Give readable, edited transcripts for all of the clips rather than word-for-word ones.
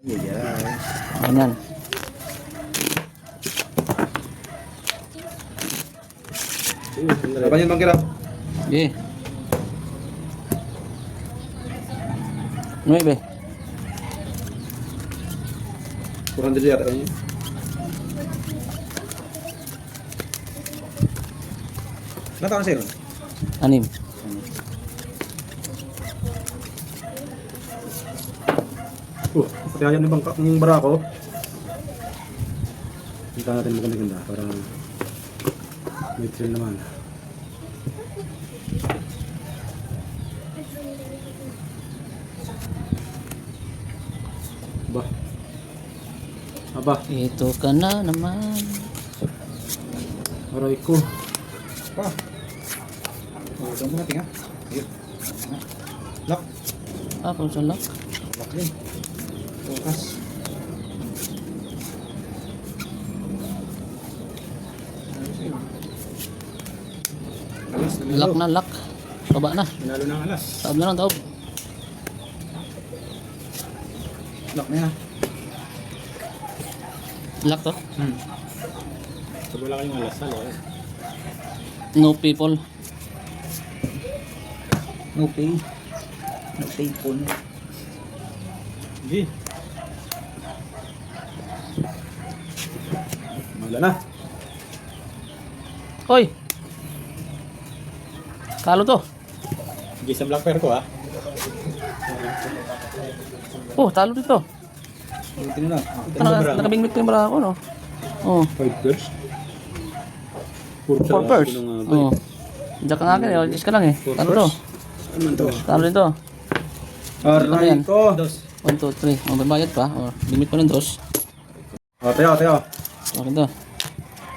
Yan. Ganyan. Laban yun bang kirap? Sige. 9. 400 yata yun. Ilan taon sa'yo? 6. Pati ayaw ni bangka ng barako. Hinta natin maganda-ganda para may trail naman. Aba. Aba. Ito ka na naman. Aray ko. Pa. Oh, saan mo natin ha? Ayun. Lock. Kung sa lock. Lock din. Bukas. Alas na Lock na, lock. Baba na. Nanalo ng alas. Taob na lang, taob. Lock na yan. Lock to. So wala kayong alas. Halo. No people. No pay. No pay phone. Hindi. Wala na. Hoy! Talo to. Hindi sa black pair ko ha. Oh, talo dito. Buti na lang. Nakabingwit ko yung bara ko, no? Oh, 5 pairs. 4 pairs. Oh. Diyan ka nga akin, eh. Is ka lang eh. Talo to. Ano to? Talo dito. Aray ko. 1, 2, 3. Oh, bayad pa. Oh, limit pa ng dos. O, tayo, tayo. Okay to.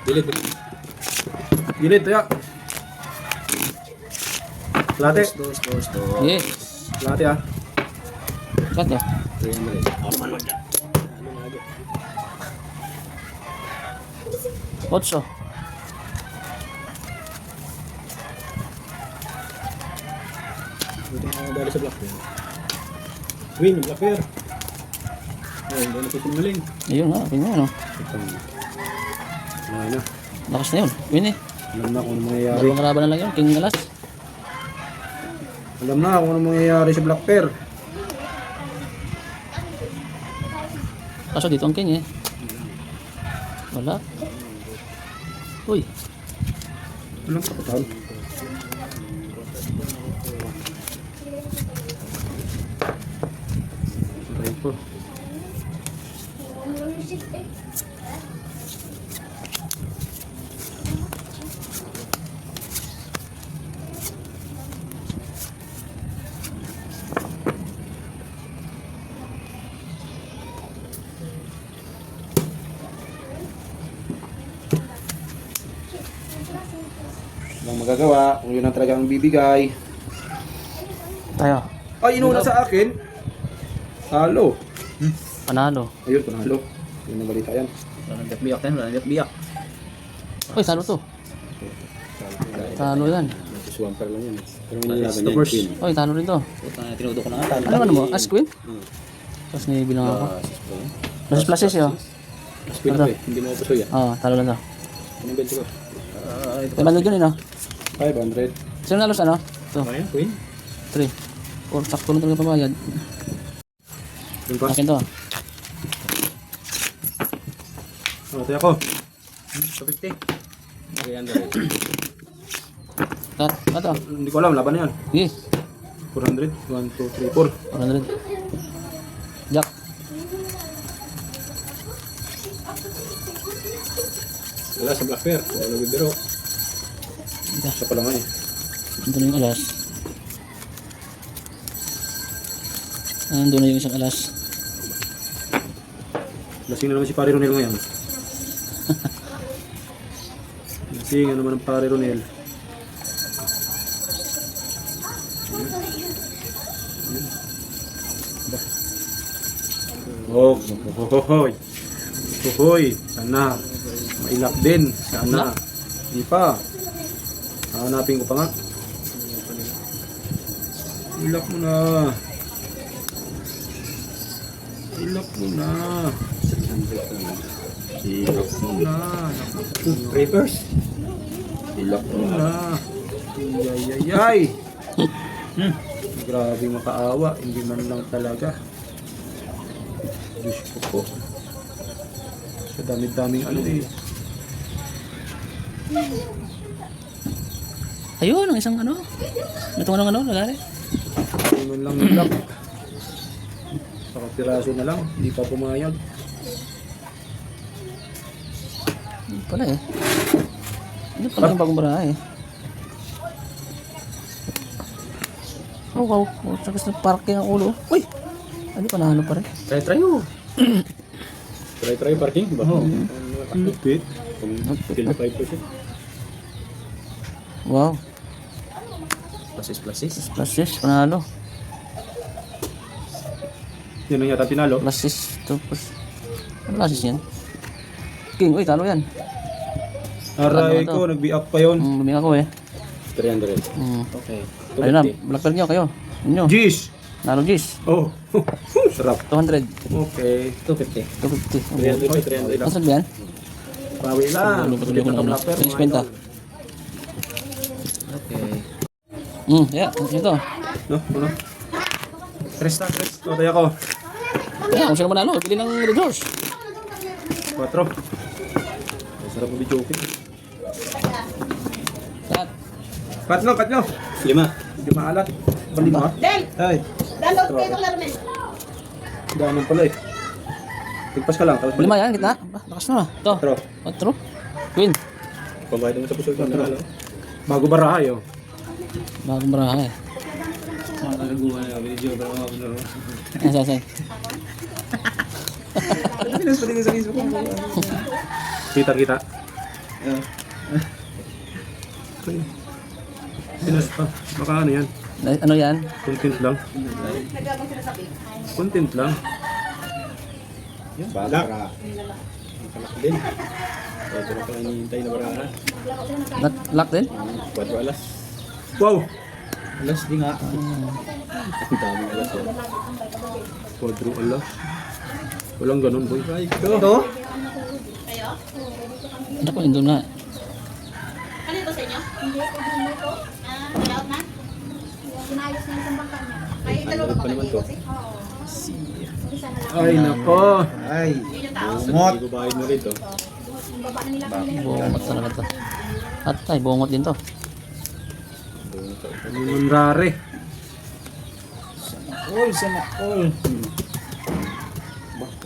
Gilid. Gilid, tayo. Late. Yes. Late ha. Cut to. 8. Buti na dali sa black pair. Win, black pair. Oh, hindi na pipinuling. Ayun nga, okay nga, no? Ano na. Lakas na yun. Win eh. Alam na kung ano mangyayari. Dalawang kalaban na lang yun. King galas. Alam na kung ano mangyayari sa black pair. Kaso dito ang king eh. Wala. Uy. Walang kapital. Aray ko. Walang magagawa kung yun ang talagang bibigay. Tayo. Ay, inuna sa akin. Halo. Panalo. Ayun, panalo. Yun ang balita yan. Wala nang biyak yan. Wala nang biyak. Uy, talo to. Talo yan. Swamper lang yan. Pero may nalaban yan. Queen. Uy, talo rin to. Tinudo ko na nga. Ano mo? As queen? Tapos nibilang ako. Plus yun. Queen ako eh. Hindi mo puso yan. Oo, talo lang to. Anong bed ko? 500 yun eh, no? 500. Sino nalos ano? Ito, Ano yan, Queen? 3. Or sakto lang talaga pabayad. Queen pass. Akin to. Oh, tayo ako. 250. Okay, Cut. Cut to. Hindi ko alam, laban na yan. Yes. 400. 1, 2, 3, 4. 400. Jack. Wala sa black pair. Wala nagbibiro. Siya pala nga eh. Ito na yung alas. Nandun na yung isang alas. Lasing na naman si Pare Ronel ngayon. Lasing na naman ang Pare Ronel. Oh, hohoy. Hohoy. Sana. Mailap din. Sana. Hindi pa. Hanapin ko pa nga. Ilak mo na. Ilok mo na. Ilok mo na. Reverse. Ilok mo na. Ay. Grabe makaawa. Hindi man lang talaga. Diyos ko po. Sa dami-daming ano eh. Ayun, ang isang ano. Itong ano, lagari. Hindi man lang nilak. Saka piraso na lang. Hindi pa pumayag. Hindi pala eh. Hindi pala yung bagong baraha eh. Oh, wow. Oh, sakas na parking ang ulo. Uy! Hindi pa nahalo pa rin. Try mo. Try parking ba? Oo. Lupit. 5%. Wow. Pluses. Panalo. Yun ang yata tinalo. Pluses. Tapos. Ano pluses yan? King, uy, talo yan. Aray ko, nag-be-up pa yun. Luming ako eh. 300. Okay. Ayun na, blackbird nyo kayo. Inyo. Jeez! Nalo G's. Oh, sarap. 200. Okay. 250. 250. 300 lang. Nasaan ba yan? Bawi lang. Patuloy ko na ano. Blackper, mga 50. idol. Okay. Yeah, ito. No? Ano? Tres. O, tayo ko. Yeah, kung sino manalo, pili ng Red Horse. 4. Sarap mo joke. Lahat. 4. 5. Hindi maalat. Balima. Del! Ay, Download kayo ng Larmen. daanan pala eh. Tigpas ka lang. Tapos Lima yan, kita. Lakas na. Ito. 4. 4. Queen. Pambayad mo sa puso ka. Bago barahay oh. Bagong baraha eh. Nakagawa na video pero ako Say. Pinas pa din sa Facebook ko. Kita. Pinas pa. Baka ano yan? Ano yan? Content lang. Content lang. Balak. Kalak din. Ito na pala hinihintay na baraha. Lock din? 4 alas. Wow! Alas di nga. Ang daming alas yan. 4 alas. Walang ganun boy. Ito? Ano po, indon na. Ano ito sa inyo? Hindi, hindi ko. Layout na? Sinayos na yung sambang kanya. Ay, dalawa pa naman to. Oo. Ay nako. Ay. Yun yung tao. Bungot. Hindi ko bayad mo rito. Yung baba nila kanila. Bungot talaga to. At ay, bungot din to. Ang rare. Sana all.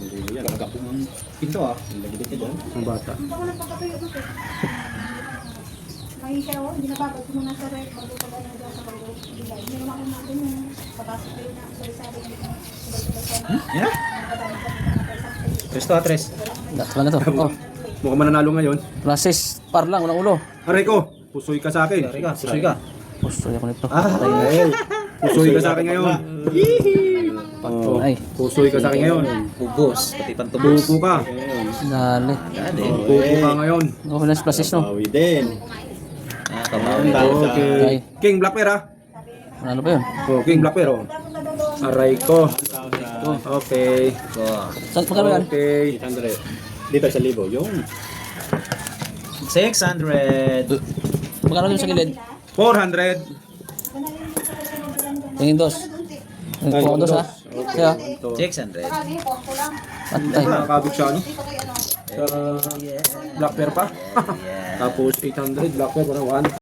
Hindi mo yan. Talaga pong pinto ah. Ang bata. Hindi ako nagpapatuyo ko sir. May siya, hindi nababag ko muna sa red. Bago pa ba na doon sa bago. Hindi naman ako natin yung papasok kayo na sa isari. Yeah? Tres to tres. Talaga to. Oh, Mukhang mananalo ngayon. classes. Par lang, walang ulo. Aray ko. Pusoy ka sa akin. Pusoy ka. Pustoy ako nito. Ay. Pusoy ka sa akin ngayon. Oh, Ay, pusoy ka sa akin ngayon. Ubos. Pati pantubos. Pupo ka. dali. Pupo ka ngayon. Okay na classes no. Bawi din. Kamawi. Okay. Ay, King Black Bear ha. ano ba yun? Oh, King Black Bear oh. Aray ko. Okay. Saan pagkano yan? Okay. 800. Dito sa libo, yung 600. Pagkano din sa gilid? 400. Tingin dos. Kuha ko dos ha. Kaya, 600. patay. Nakakabit siya ano? Sa Black Bear pa. Yeah. Tapos 800 Black Bear para 1.